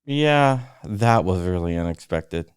Yeah, that was really unexpected.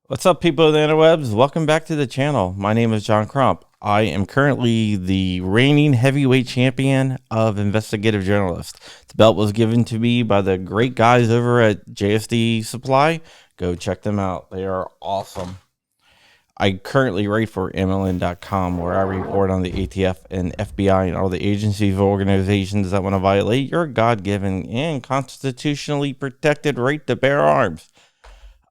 What's up, people of the interwebs? Welcome back to the channel. My name is John Crump. I am currently the reigning heavyweight champion of investigative journalists. The belt was given to me by the great guys over at JSD Supply. Go check them out. They are awesome. I currently write for MLN.com, where I report on the ATF and FBI and all the agencies or organizations that want to violate your God-given and constitutionally protected right to bear arms.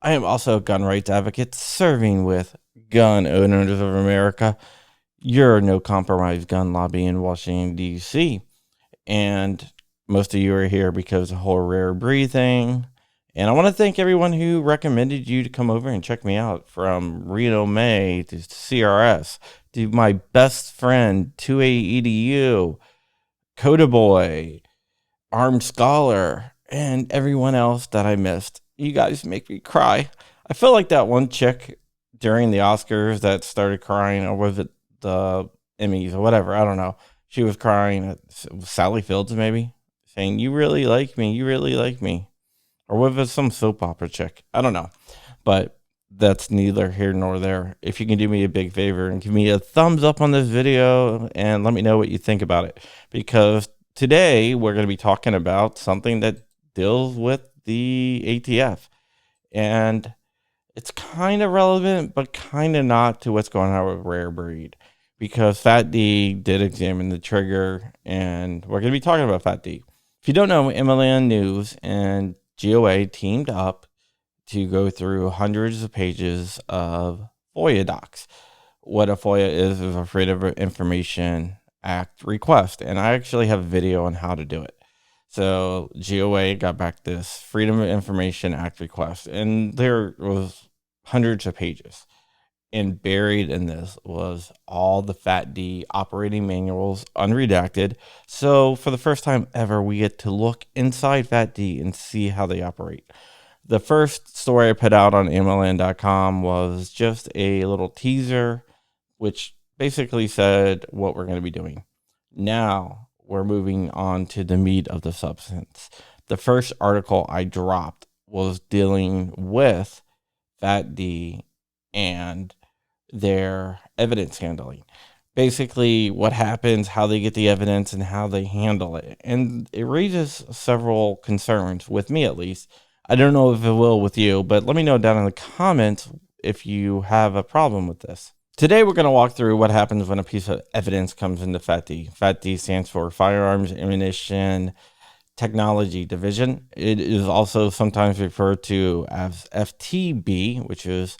I am also a gun rights advocate serving with Gun Owners of America, your no compromise gun lobby in Washington, D.C. And most of you are here because of the whole rare breed thing. And I want to thank everyone who recommended you to come over and check me out, from Reno May to CRS to my best friend, 2A Coda Boy, Armed Scholar, and everyone else that I missed. You guys make me cry. I feel like that one chick during the Oscars that started crying, or was it the Emmys or whatever? I don't know. She was crying at Sally Fields, maybe, saying, "You really like me. You really like me." Or was it some soap opera chick? I don't know. But that's neither here nor there. If you can do me a big favor and give me a thumbs up on this video and let me know what you think about it. Because today we're going to be talking about something that deals with the ATF. And it's kind of relevant, but kind of not to what's going on with Rare Breed. Because Fat D did examine the trigger, and we're going to be talking about Fat D. If you don't know, MLN News and GOA teamed up to go through hundreds of pages of FOIA docs. What a FOIA is a Freedom of Information Act request, and I actually have a video on how to do it. So GOA got back this Freedom of Information Act request, and there was hundreds of pages. And buried in this was all the Fat D operating manuals, unredacted. So for the first time ever, we get to look inside Fat D and see how they operate. The first story I put out on MLN.com was just a little teaser, which basically said what we're going to be doing. Now we're moving on to the meat of the substance. The first article I dropped was dealing with Fat D and their evidence handling. Basically, what happens, how they get the evidence, and how they handle it. And it raises several concerns, with me at least. I don't know if it will with you, but let me know down in the comments if you have a problem with this. Today, we're going to walk through what happens when a piece of evidence comes into Fat D. Fat D stands for Firearms Ammunition Technology Division. It is also sometimes referred to as FTB, which is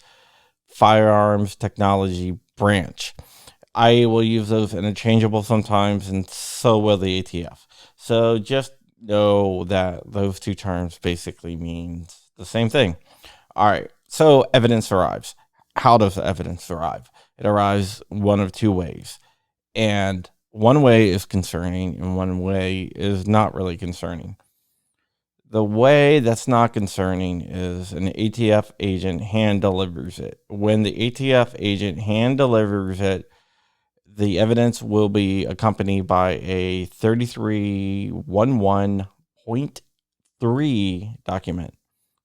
Firearms Technology Branch. I will use those interchangeable sometimes, and so will the ATF. So just know that those two terms basically means the same thing. All right, so evidence arrives. How does evidence arrive? It arrives one of two ways. And one way is concerning, and one way is not really concerning. The way that's not concerning is an ATF agent hand delivers it. When the ATF agent hand delivers it, the evidence will be accompanied by a 3311.3 document,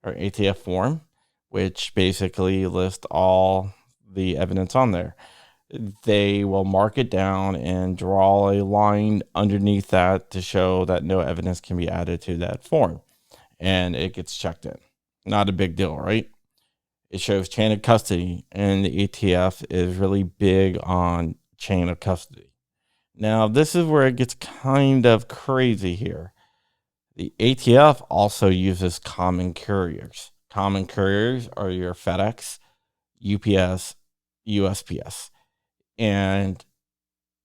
or ATF form, which basically lists all the evidence on there. They will mark it down and draw a line underneath that to show that no evidence can be added to that form. And it gets checked in. Not a big deal, right? It shows chain of custody, and the ATF is really big on chain of custody. Now, this is where it gets kind of crazy here. The ATF also uses common couriers. Common couriers are your FedEx, UPS, USPS, and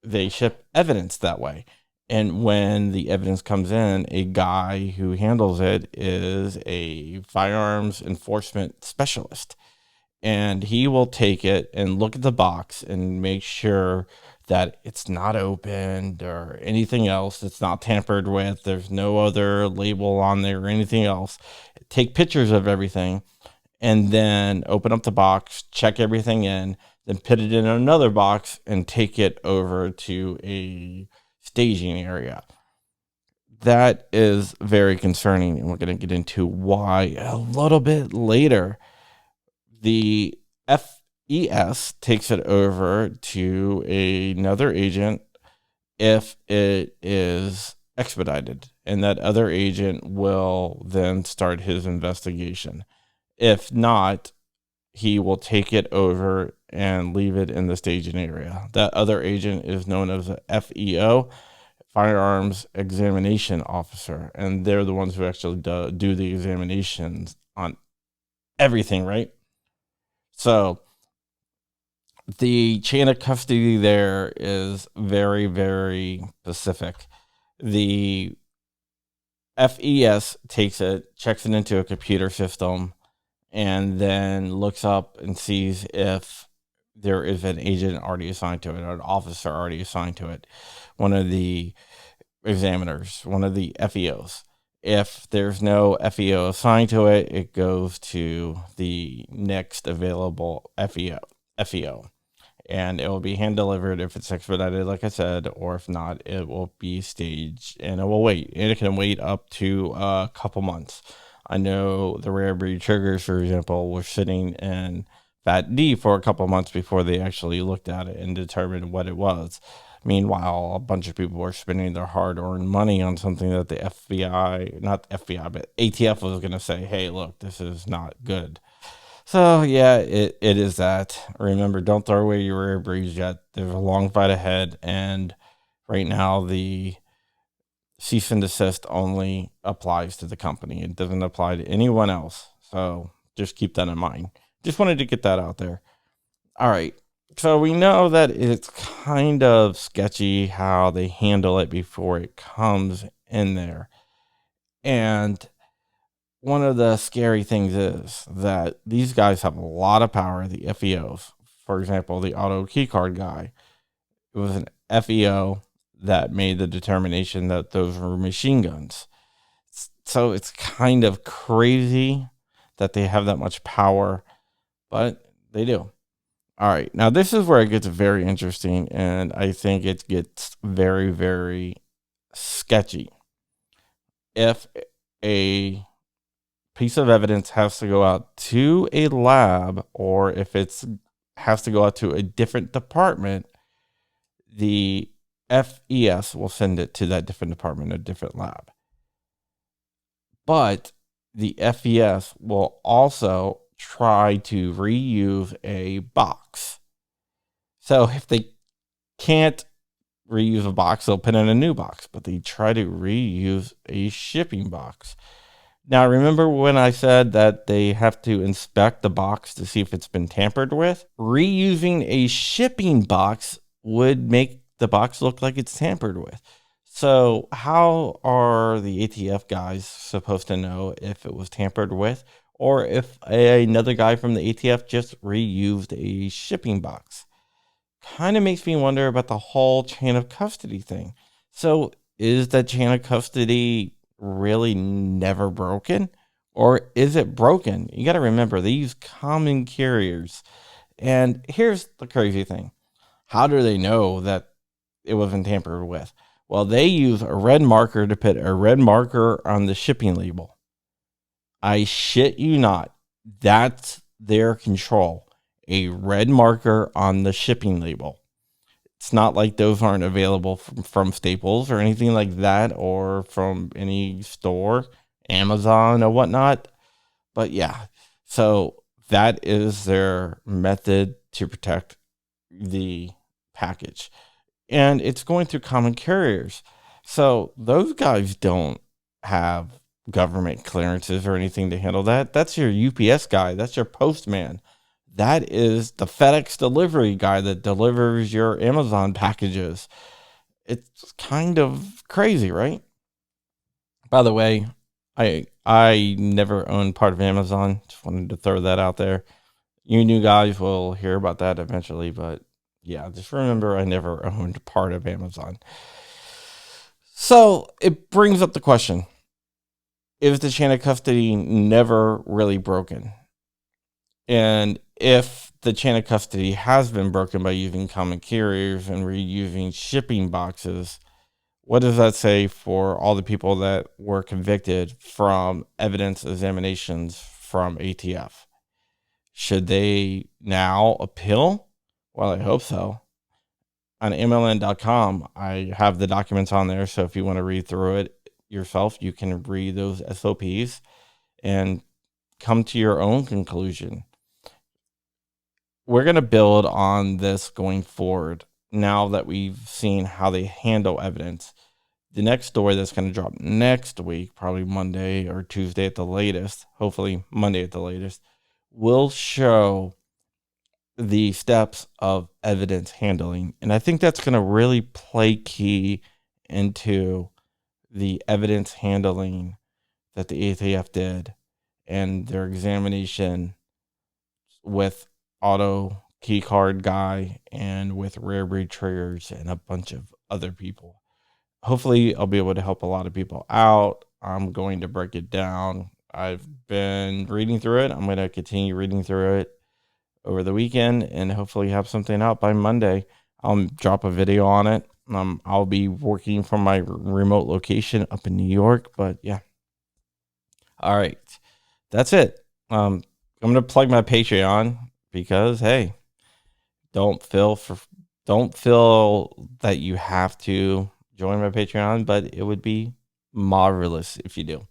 they ship evidence that way. And when the evidence comes in, a guy who handles it is a firearms enforcement specialist. And he will take it and look at the box and make sure that it's not opened or anything else. It's not tampered with. There's no other label on there or anything else. Take pictures of everything and then open up the box, check everything in, then put it in another box and take it over to a staging area. That is very concerning, and we're going to get into why a little bit later. The FES takes it over to another agent if it is expedited, and that other agent will then start his investigation. If not, he will take it over and leave it in the staging area. That other agent is known as a FEO, Firearms Examination Officer, and they're the ones who actually do the examinations on everything, right? So the chain of custody there is very, very specific. The FES takes it, checks it into a computer system, and then looks up and sees if there is an agent already assigned to it or an officer already assigned to it, one of the examiners, one of the FEOs. If there's no FEO assigned to it, it goes to the next available FEO. And it will be hand delivered if it's expedited, like I said, or if not, it will be staged and it will wait. And it can wait up to a couple months. I know the rare breed triggers, for example, were sitting in Fat D for a couple months before they actually looked at it and determined what it was. Meanwhile, a bunch of people were spending their hard-earned money on something that the FBI, not the FBI, but ATF was going to say, hey, look, this is not good. So, yeah, it is that. Remember, don't throw away your rare breeds yet. There's a long fight ahead, and right now the cease and desist only applies to the company. It doesn't apply to anyone else. So just keep that in mind. Just wanted to get that out there. All right. So we know that it's kind of sketchy how they handle it before it comes in there. And one of the scary things is that these guys have a lot of power, the FEOs. For example, the auto keycard guy. It was an FEO that made the determination that those were machine guns. So it's kind of crazy that they have that much power, but they do. All right, now this is where it gets very interesting, and I think it gets very, very sketchy. If a piece of evidence has to go out to a lab, or if it's has to go out to a different department, the FES will send it to that different department, a different lab. But the FES will also try to reuse a box. So if they can't reuse a box, they'll put in a new box, but they try to reuse a shipping box. Now, remember when I said that they have to inspect the box to see if it's been tampered with? Reusing a shipping box would make the box look like it's tampered with. So how are the ATF guys supposed to know if it was tampered with or if another guy from the ATF just reused a shipping box? Kind of makes me wonder about the whole chain of custody thing. So is that chain of custody really never broken? Or is it broken? You got to remember, they use common carriers. And here's the crazy thing. How do they know that it wasn't tampered with? Well, they use a red marker to put a red marker on the shipping label. I shit you not. That's their control. A red marker on the shipping label. It's not like those aren't available from Staples or anything like that, or from any store, Amazon or whatnot. But yeah, so that is their method to protect the package. And it's going through common carriers. So those guys don't have government clearances or anything to handle that. That's your UPS guy. That's your postman. That is the FedEx delivery guy that delivers your Amazon packages. It's kind of crazy, right? By the way, I never owned part of Amazon. Just wanted to throw that out there. You new guys will hear about that eventually, but yeah, just remember I never owned part of Amazon. So it brings up the question, is the chain of custody never really broken? And if the chain of custody has been broken by using common carriers and reusing shipping boxes, what does that say for all the people that were convicted from evidence examinations from ATF? Should they now appeal? Well, I hope so. On MLN.com, I have the documents on there. So if you want to read through it yourself, you can read those SOPs and come to your own conclusion. We're going to build on this going forward now that we've seen how they handle evidence. The next story that's going to drop next week, probably Monday or Tuesday at the latest, hopefully Monday at the latest, will show the steps of evidence handling. And I think that's going to really play key into the evidence handling that the ATF did and their examination with auto key card guy and with rare breed triggers and a bunch of other people. Hopefully I'll be able to help a lot of people out. I'm going to break it down. I've been reading through it. I'm going to continue reading through it over the weekend and hopefully have something out by Monday. I'll drop a video on it. I'll be working from my remote location up in New York, but yeah. All right. That's it. I'm going to plug my Patreon because, hey, don't feel that you have to join my Patreon, but it would be marvelous if you do.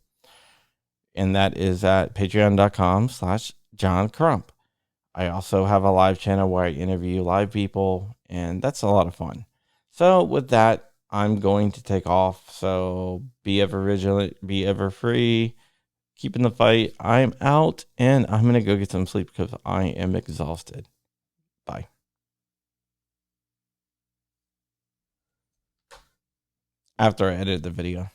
And that is at patreon.com/John Crump. I also have a live channel where I interview live people, and that's a lot of fun. So with that, I'm going to take off. So be ever vigilant, be ever free, keep in the fight. I'm out, and I'm going to go get some sleep because I am exhausted. Bye. After I edit the video.